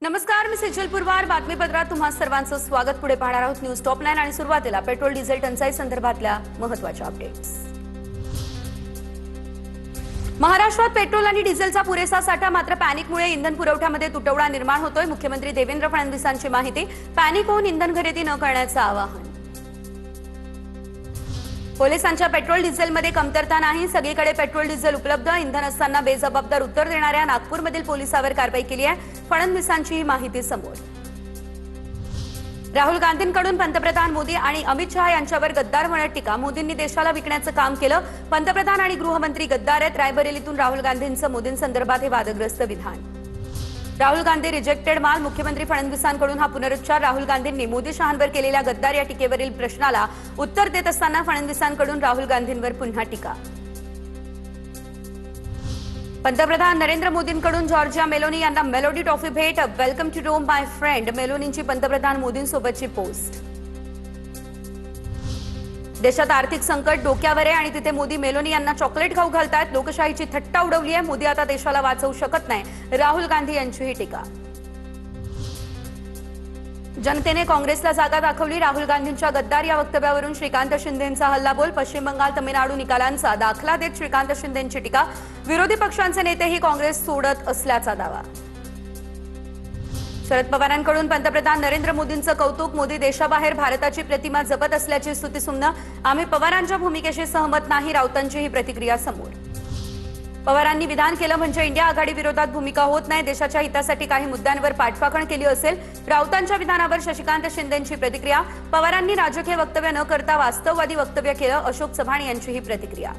नमस्कार, मी सेजल पुरवार. बातमीपत्रात तुम्हा सर्वांचं स्वागत. पुढे पाहणार आहोत न्यूज टॉप 9 आणि सुरुवातीला पेट्रोल डिझेल टंचाई संदर्भातल्या महत्त्वाच्या अपडेट्स. महाराष्ट्रात पेट्रोल आणि डिझेलचा पुरेसा साठा, मात्र पॅनिकमुळे इंधन पुरवठ्यामध्ये तुटवडा निर्माण होतोय. मुख्यमंत्री देवेंद्र फडणवीसांची माहिती. पॅनिक होऊन इंधन खरेदी न करण्याचं आवाहन. पोलिसांच्या पेट्रोल डिझेलमध्ये कमतरता नाही, सगळीकडे पेट्रोल डिझेल उपलब्ध. इंधन असताना बेजबाबदार उत्तर देणाऱ्या नागपूरमधील पोलिसावर कारवाई केली आहे. फडणवीसांची ही माहिती समोर. राहुल गांधींकडून पंतप्रधान मोदी आणि अमित शहा यांच्यावर गद्दार म्हणत टीका. मोदींनी देशाला विकण्याचं काम केलं. पंतप्रधान आणि गृहमंत्री गद्दार आहेत. रायबरेलीतून राहुल गांधींचं मोदींसंदर्भात हे वादग्रस्त विधान. राहुल गांधी रिजेक्टेड माल. मुख्यमंत्री फडणवीसांकडून हा पुनरुच्चार. राहुल गांधींनी मोदी शहांवर केलेल्या गद्दार या टीकेवरील प्रश्नाला उत्तर देत असताना फडणवीसांकडून राहुल गांधींवर पुन्हा टीका. पंतप्रधान नरेंद्र मोदींकडून जॉर्जिया मेलोनी यांना मेलोडी ट्रॉफी भेट. Welcome to Rome my friend. मेलोनींची पंतप्रधान मोदींसोबतची पोस्ट. देशात आर्थिक संकट डोक्यावर आहे आणि तिथे मोदी मेलोनी यांना चॉकलेट खाऊ घालतायत. लोकशाहीची थट्टा उडवली आहे. मोदी आता देशाला वाचवू शकत नाही, राहुल गांधी यांची ही टीका. जनतेने काँग्रेसला जागा दाखवली. राहुल गांधींच्या गद्दार या वक्तव्यावरून श्रीकांत शिंदेंचा हल्लाबोल. पश्चिम बंगाल तमिळनाडू निकालांचा दाखला देत श्रीकांत शिंदेंची टीका. विरोधी पक्षांचे नेतेही काँग्रेस सोडत असल्याचा दावा. शरद पवारांकडून पंतप्रधान नरेंद्र मोदींचं कौतुक. मोदी देशाबाहेर भारताची प्रतिमा जपत असल्याची स्तुतीसुमनं. आम्ही पवारांच्या भूमिकेशी सहमत नाही, राऊतांची ही प्रतिक्रिया समोर. पवारांनी विधान केलं म्हणजे इंडिया आघाडी विरोधात भूमिका होत नाही. देशाच्या हितासाठी काही मुद्द्यांवर पाठराखण केली असेल. राऊतांच्या विधानावर शशिकांत शिंदेंची प्रतिक्रिया. पवारांनी राजकीय वक्तव्य न करता वास्तववादी वक्तव्य केलं. अशोक चव्हाण यांची ही प्रतिक्रिया.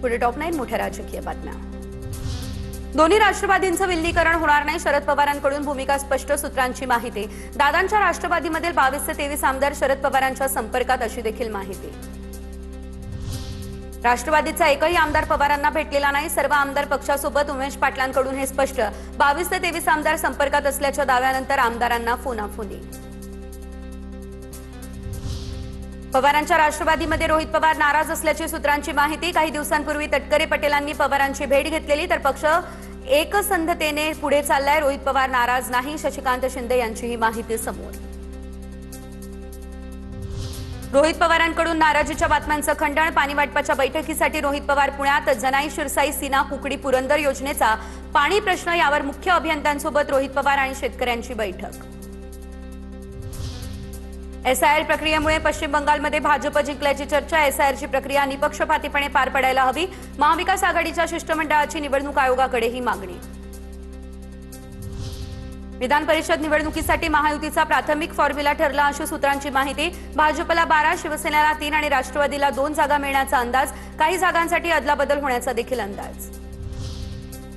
पुढे टॉप 9 मोठ्या राजकीय बातम्या. दोन्ही राष्ट्रवादींचं विलीनीकरण होणार नाही. शरद पवारांकडून भूमिका स्पष्ट. सूत्रांची माहिती. दादांच्या राष्ट्रवादीमधील 22 ते 23 आमदार शरद पवारांच्या संपर्कात, अशी देखील माहिती. राष्ट्रवादीचा एकही आमदार पवारांना भेटलेला नाही. सर्व आमदार पक्षासोबत. उमेश पाटलांकडून हे स्पष्ट. 22 ते 23 आमदार संपर्कात असल्याच्या दाव्यानंतर आमदारांना फोनाफोनी. पवारांच्या राष्ट्रवादीमध्ये रोहित पवार नाराज असल्याची सूत्रांची माहिती. काही दिवसांपूर्वी तटकरे पटेलांनी पवारांची भेट घेतलेली, तर पक्ष एकसंधतेने पुढे चाललाय. रोहित पवार नाराज नाही, शशिकांत शिंदे यांची ही माहिती समोर. रोहित पवारांकडून नाराजीच्या बातम्यांचं खंडन. पाणी वाटपाच्या बैठकीसाठी रोहित पवार पुण्यात. जनाई शिरसाई सीना कुकडी पुरंदर योजनेचा पाणी प्रश्न, यावर मुख्य अभियंत्यांसोबत रोहित पवार आणि शेतकऱ्यांची बैठक. एसआयआर प्रक्रियेमुळे पश्चिम बंगालमध्ये भाजप जिंकल्याची चर्चा. एसआयआरची प्रक्रिया निपक्षपातीपणे पार पडायला हवी. महाविकास आघाडीच्या शिष्टमंडळाची निवडणूक आयोगाकडे ही मागणी. विधान परिषद निवडणुकीसाठी महायुतीचा प्राथमिक फॉर्म्युला ठरला, अशी सूत्रांची माहिती. भाजपला 12, शिवसेनेला 3 आणि राष्ट्रवादीला 2 जागा मिळण्याचा अंदाज. काही जागांसाठी अदलाबदल होण्याचा देखील अंदाज.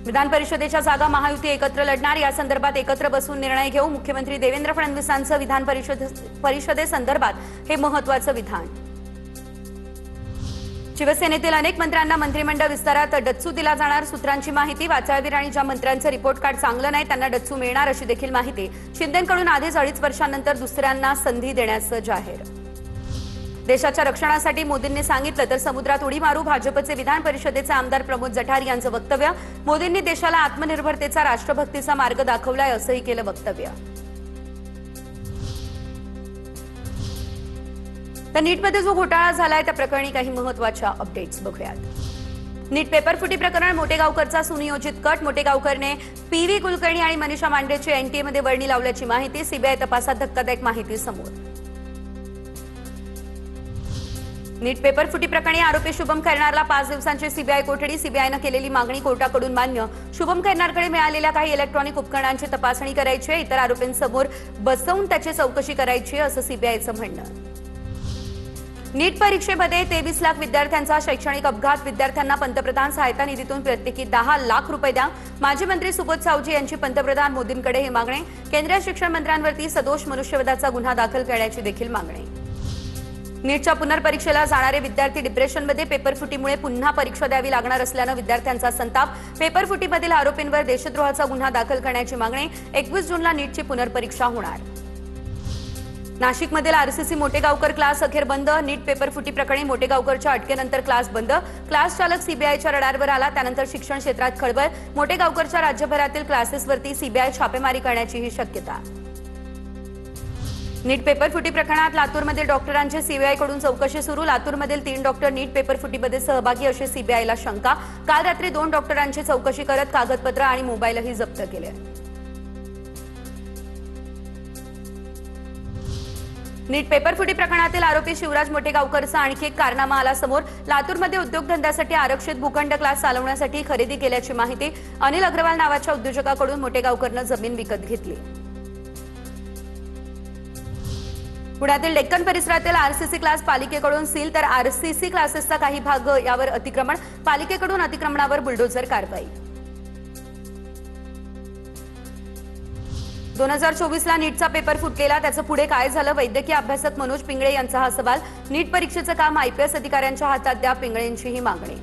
विधान परिषदेच्या जागा महायुती एकत्र लढणार. या संदर्भात एकत्र बसून निर्णय घेऊ. मुख्यमंत्री देवेंद्र फडणवीसांचं विधान परिषदेसंदर्भात हे महत्त्वाचं विधान. शिवसेनेतील अनेक मंत्र्यांना मंत्रिमंडळ विस्तारात डच्चू दिला जाणार. सूत्रांची माहिती. वाचाळवीर आणि ज्या मंत्र्यांचं रिपोर्ट कार्ड चांगलं नाही त्यांना डच्चू मिळणार, अशी देखील माहिती. शिंदेंकडून आधीच 2.5 वर्षांनंतर दुसऱ्यांना संधी देण्याचं जाहीर. देशाच्या रक्षणासाठी मोदींनी सांगितलं तर समुद्रात उडी मारू. भाजपचे विधान परिषदेचे आमदार प्रमोद जठार यांचं वक्तव्य. मोदींनी देशाला आत्मनिर्भरतेचा, राष्ट्रभक्तीचा मार्ग दाखवलाय, असंही केलं वक्तव्य. तर नीटमध्ये जो घोटाळा झालाय त्या प्रकरणी काही महत्त्वाच्या अपडेट्स बघूयात. नीट पेपरफुटी प्रकरण. मोटेगावकरचा सुनियोजित कट. मोटेगावकरने पीव्ही कुलकर्णी आणि मनीषा मांडेची एनटीएमध्ये वर्णी लावल्याची माहिती. सीबीआय तपासात धक्कादायक माहिती समोर. नीट पेपरफुटी प्रकरणी आरोपी शुभम खैरनारला 5 दिवसांची सीबीआय कोठडी. सीबीआयनं केलेली मागणी कोर्टाकडून मान्य. शुभम खैरनारकडे मिळालेल्या काही इलेक्ट्रॉनिक उपकरणांची तपासणी करायची आहे. इतर आरोपींसमोर बसवून त्याची चौकशी करायची, असं सीबीआयचं म्हणणं. नीट परीक्षेमध्ये 23 लाख विद्यार्थ्यांचा शैक्षणिक अपघात. विद्यार्थ्यांना पंतप्रधान सहायता निधीतून प्रत्येकी 10 लाख रुपये द्या. माजी मंत्री सुबोध सावजी यांची पंतप्रधान मोदींकडे ही मागणी. केंद्रीय शिक्षण मंत्र्यांवरती सदोष मनुष्यवधाचा गुन्हा दाखल करण्याची देखील मागणी. नीटच्या पुनर्परीक्षेला जाणारे विद्यार्थी डिप्रेशनमध्ये. पेपरफुटीमुळे पुन्हा परीक्षा द्यावी लागणार असल्यानं विद्यार्थ्यांचा संताप. पेपरफुटीमधील आरोपींवर देशद्रोहाचा गुन्हा दाखल करण्याची मागणी. 21 जूनला नीटची पुनर्परीक्षा होणार. नाशिकमधील आरसीसी मोटेगावकर क्लास अखेर बंद. नीट पेपर फुटी प्रकरणी मोटेगावकरच्या अटकेनंतर क्लास बंद. क्लास चालक सीबीआयच्या रडारवर आला. त्यानंतर शिक्षण क्षेत्रात खळबळ. मोटेगावकरच्या राज्यभरातील क्लासेसवरती सीबीआय छापेमारी करण्याचीही शक्यता. नीट पेपर फुटी प्रकरणात लातूरमधील डॉक्टरांची सीबीआयकडून चौकशी सुरू. लातूरमधील 3 डॉक्टर नीट पेपर फुटीमध्ये सहभागी अशी सीबीआयला शंका. काल रात्री 2 डॉक्टरांची चौकशी करत कागदपत्र आणि मोबाईलही जप्त केले. नीट पेपर फुटी प्रकरणातील आरोपी शिवराज मोटेगावकरचा आणखी एक कारनामा आला समोर. लातूरमध्ये उद्योगधंद्यासाठी आरक्षित भूखंड क्लास चालवण्यासाठी खरेदी केल्याची माहिती. अनिल अग्रवाल नावाच्या उद्योजकाकडून मोटेगावकरनं जमीन विकत घेतली. पुण्यातील डेक्कन परिसरातील आरसीसी क्लास पालिकेकडून सील तर आरसीसी क्लासेसचा काही भाग यावर अतिक्रमण. पालिकेकडून अतिक्रमणावर बुलडोझर कारवाई. 2024ला नीटचा पेपर फुटलेला, त्याचं पुढे काय झालं? वैद्यकीय अभ्यासक मनोज पिंगळे यांचा हा सवाल. नीट परीक्षेचं काम आयपीएस अधिकाऱ्यांच्या हातात द्या, पिंगळेंची ही मागणी.